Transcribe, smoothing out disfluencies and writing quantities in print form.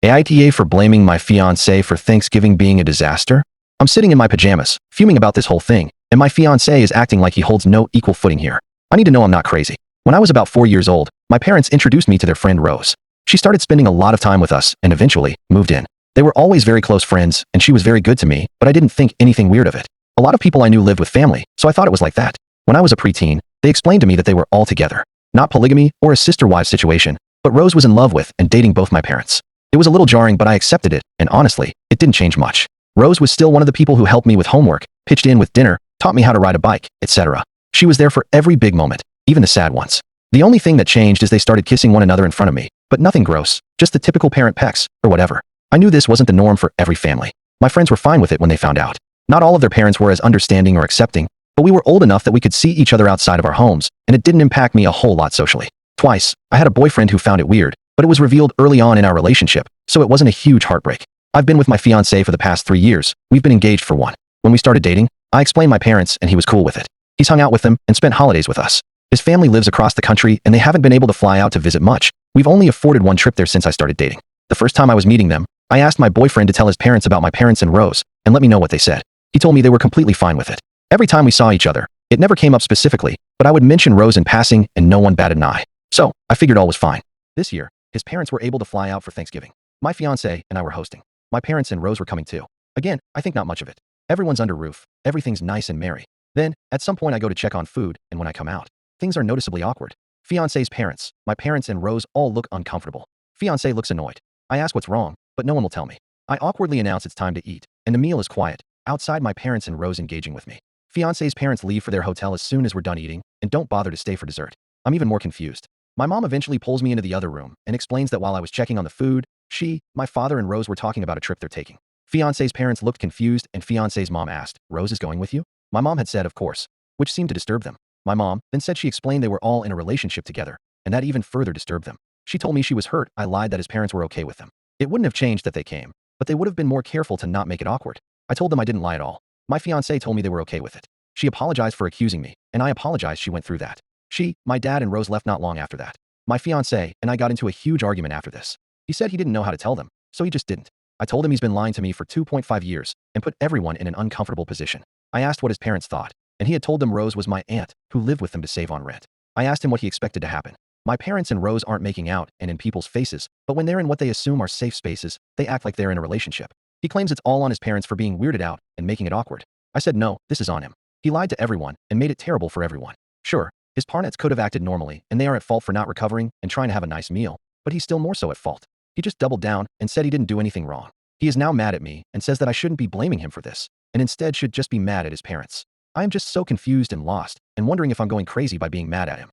AITA for blaming my fiance for Thanksgiving being a disaster? I'm sitting in my pajamas, fuming about this whole thing, and my fiance is acting like he holds no equal footing here. I need to know I'm not crazy. When I was about 4 years old, my parents introduced me to their friend Rose. She started spending a lot of time with us and eventually moved in. They were always very close friends, and she was very good to me, but I didn't think anything weird of it. A lot of people I knew lived with family, so I thought it was like that. When I was a preteen, they explained to me that they were all together. Not polygamy or a sister-wives situation, but Rose was in love with and dating both my parents. It was a little jarring, but I accepted it, and honestly, it didn't change much. Rose was still one of the people who helped me with homework, pitched in with dinner, taught me how to ride a bike, etc. She was there for every big moment, even the sad ones. The only thing that changed is they started kissing one another in front of me, but nothing gross, just the typical parent pecks, or whatever. I knew this wasn't the norm for every family. My friends were fine with it when they found out. Not all of their parents were as understanding or accepting, but we were old enough that we could see each other outside of our homes, and it didn't impact me a whole lot socially. Twice, I had a boyfriend who found it weird, but it was revealed early on in our relationship, so it wasn't a huge heartbreak. I've been with my fiancé for the past 3 years. We've been engaged for 1. When we started dating, I explained my parents and he was cool with it. He's hung out with them and spent holidays with us. His family lives across the country and they haven't been able to fly out to visit much. We've only afforded 1 trip there since I started dating. The first time I was meeting them, I asked my boyfriend to tell his parents about my parents and Rose and let me know what they said. He told me they were completely fine with it. Every time we saw each other, it never came up specifically, but I would mention Rose in passing and no one batted an eye. So, I figured all was fine. This year, his parents were able to fly out for Thanksgiving. My fiancé and I were hosting. My parents and Rose were coming too. Again, I think not much of it. Everyone's under roof. Everything's nice and merry. Then, at some point I go to check on food, and when I come out, things are noticeably awkward. Fiancé's parents, my parents and Rose all look uncomfortable. Fiancé looks annoyed. I ask what's wrong, but no one will tell me. I awkwardly announce it's time to eat, and the meal is quiet. Outside, my parents and Rose engaging with me. Fiancé's parents leave for their hotel as soon as we're done eating, and don't bother to stay for dessert. I'm even more confused. My mom eventually pulls me into the other room and explains that while I was checking on the food, my father and Rose were talking about a trip they're taking. Fiancé's parents looked confused and Fiancé's mom asked, "Rose is going with you?" My mom had said, "Of course," which seemed to disturb them. My mom then said she explained they were all in a relationship together, and that even further disturbed them. She told me she was hurt I lied that his parents were okay with them. It wouldn't have changed that they came, but they would have been more careful to not make it awkward. I told them I didn't lie at all. My fiancé told me they were okay with it. She apologized for accusing me, and I apologized she went through that. My dad and Rose left not long after that. My fiancé and I got into a huge argument after this. He said he didn't know how to tell them, so he just didn't. I told him he's been lying to me for 2.5 years and put everyone in an uncomfortable position. I asked what his parents thought, and he had told them Rose was my aunt who lived with them to save on rent. I asked him what he expected to happen. My parents and Rose aren't making out and in people's faces, but when they're in what they assume are safe spaces, they act like they're in a relationship. He claims it's all on his parents for being weirded out and making it awkward. I said no, this is on him. He lied to everyone and made it terrible for everyone. Sure, his parents could have acted normally, and they are at fault for not recovering and trying to have a nice meal, but he's still more so at fault. He just doubled down and said he didn't do anything wrong. He is now mad at me and says that I shouldn't be blaming him for this, and instead should just be mad at his parents. I am just so confused and lost, and wondering if I'm going crazy by being mad at him.